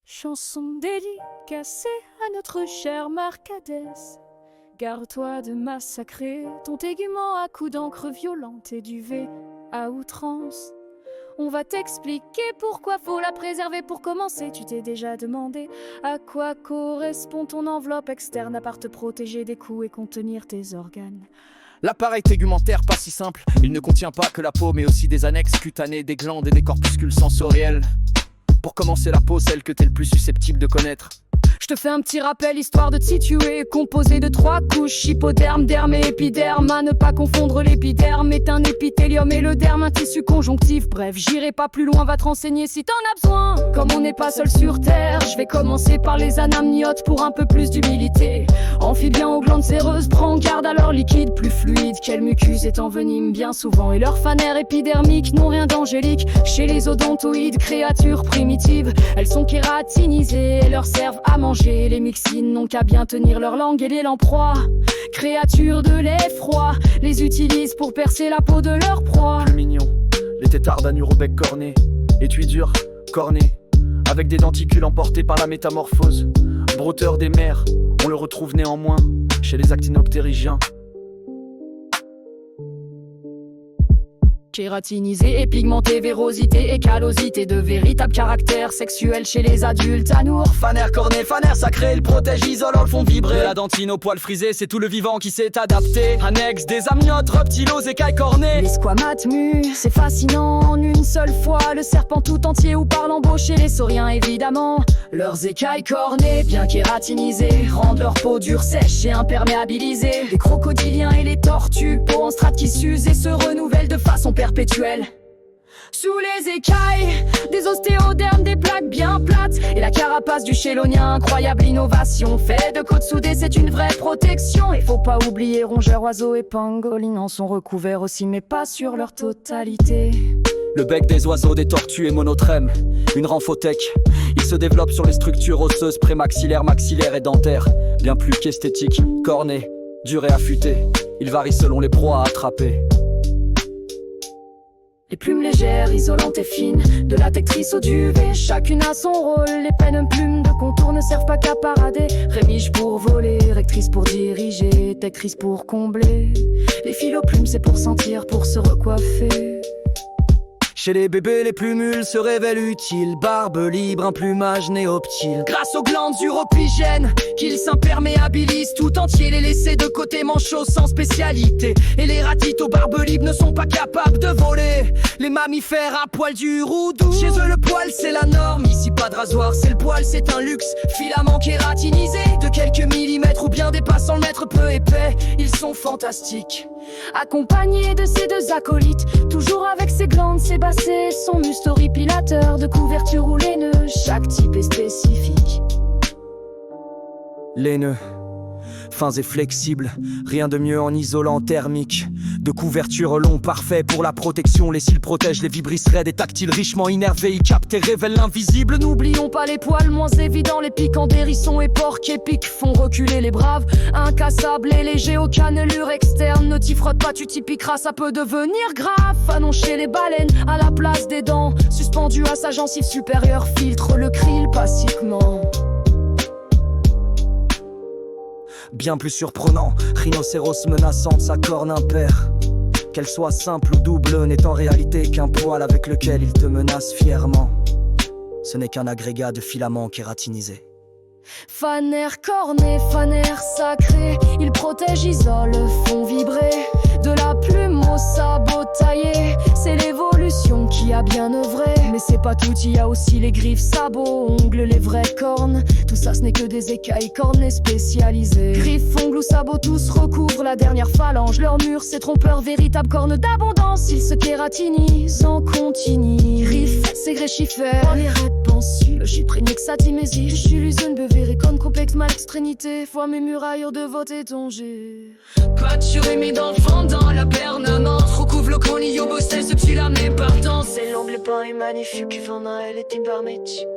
Chanson dédicacée à notre cher Marcadès. Garde-toi de massacrer ton tégument à coups d'encre violente et d'UV à outrance. On va t'expliquer pourquoi faut la préserver. Pour commencer, tu t'es déjà demandé à quoi correspond ton enveloppe externe à part te protéger des coups et contenir tes organes. L'appareil tégumentaire, pas si simple. Il ne contient pas que la peau, mais aussi des annexes cutanées, des glandes et des corpuscules sensoriels. Pour commencer, la peau, celle que t'es le plus susceptible de connaître. Je te fais un petit rappel histoire de te situer. Composé de 3 couches, hypoderme, derme et épiderme. À ne pas confondre, l'épiderme est un épithélium et le derme un tissu conjonctif. Bref, j'irai pas plus loin, va te renseigner si t'en as besoin. Comme on n'est pas seul sur terre, je vais commencer par les anamniotes pour un peu plus d'humilité. Amphibiens aux glandes séreuses, prends garde à leur liquide plus fluide qu'elle mucus et t'envenime bien souvent. Et leurs fanères épidermiques n'ont rien d'angélique. Chez les odontoïdes, créatures primitives, elles sont kératinisées et leur servent à manger. Les myxines n'ont qu'à bien tenir leur langue et les lamproies, créatures de lait froid, les utilisent pour percer la peau de leur proie. Plus mignon, les têtards d'un urobec corné, étui dur, corné, avec des denticules emportés par la métamorphose. Brouteur des mers, on le retrouve néanmoins chez les actinoptérygiens. Kératinisé et pigmenté, vérosité et callosité, de véritables caractères sexuels chez les adultes anours. Fanère cornée, fanère sacrée, le protège, isolant, le font vibrer. De la dentine au poil frisé, c'est tout le vivant qui s'est adapté. Annexe des amniotes, reptilos, écailles cornées. Les squamates mus, c'est fascinant en une seule fois. Le serpent tout entier ou par l'embauche, les sauriens évidemment. Leurs écailles cornées, bien kératinisées, rendent leur peau dure, sèche et imperméabilisée. Les crocodiliens et les tortues, peau en strate qui s'usent et se renouvellent de façon perpétuelle. Sous les écailles, des ostéodermes, des plaques bien plates et la carapace du chélonien, incroyable innovation. Fait de côtes soudées, c'est une vraie protection. Et faut pas oublier rongeurs, oiseaux et pangolins en sont recouverts aussi, mais pas sur leur totalité. Le bec des oiseaux, des tortues est monotrème, une ramphothèque. Il se développe sur les structures osseuses prémaxillaires, maxillaires et dentaires. Bien plus qu'esthétique, corné, dur et affûté. Il varie selon les proies à attraper. Les plumes légères, isolantes et fines, de la tectrice au duvet, chacune a son rôle. Les pennes plumes de contour ne servent pas qu'à parader. Rémige pour voler, rectrice pour diriger, tectrice pour combler. Les filoplumes, c'est pour sentir, pour se recoiffer. Chez les bébés, les plumules se révèlent utiles. Barbe libre, un plumage néoptile. Grâce aux glandes uropigènes, qu'ils s'imperméabilisent tout entier. Les laisser de côté, manchots sans spécialité. Et les ratites aux barbes libres ne sont pas capables de voler. Les mammifères à poil dur ou doux, chez eux le poil c'est la norme. Ici pas de rasoir, c'est le poil, c'est un luxe. Filament kératinisé de quelques millimètres ou bien dépassant le mètre, peu épais. Ils sont fantastiques, accompagnés de ces 2 acolytes, toujours avec ses glandes sébacées, son muscle horripilateur de couverture ou laineux. Chaque type est spécifique. Laineux, fins et flexibles, rien de mieux en isolant thermique. De couverture long, parfait pour la protection. Les cils protègent les vibrisses raides et tactiles, richement innervés. Ils captent et révèlent l'invisible. N'oublions pas les poils moins évidents, les piquants d'hérissons et porcs épiques font reculer les braves. Incassables et légers aux cannelures externes, ne t'y frotte pas, tu t'y piqueras, ça peut devenir grave. Fanon chez les baleines, à la place des dents, suspendu à sa gencive supérieure, filtre le krill pacifiquement. Bien plus surprenant, rhinocéros menaçante, sa corne impaire. Qu'elle soit simple ou double n'est en réalité qu'un poil avec lequel il te menace fièrement. Ce n'est qu'un agrégat de filaments kératinisés. Fanère cornée, fanère sacrée, ils protègent, isolent, font vibrer. De la plume au sabot taillé, c'est l'évolution qui a bien œuvré. Mais c'est pas tout, il y a aussi les griffes, sabots, ongles, les vraies cornes. Tout ça ce n'est que des écailles cornées spécialisées. Griffes, ongles ou sabots, tous recouvrent la dernière phalange. Leur mur, c'est trompeur, véritable corne d'abondance. Ils se kératinisent en continu. Griffes, c'est gréchifères, les répensus. Je suis prénique, satimésie, je suis l'usine bevéricone, complexe, mal extrémité. Fois mes murailles de vote étongées. Pâturé mis dans le fond, dans la permanence. Recouvre le conio, bossel, ce petit lame, pardon. C'est l'angle pas est magnifique, Van elle est barmétique.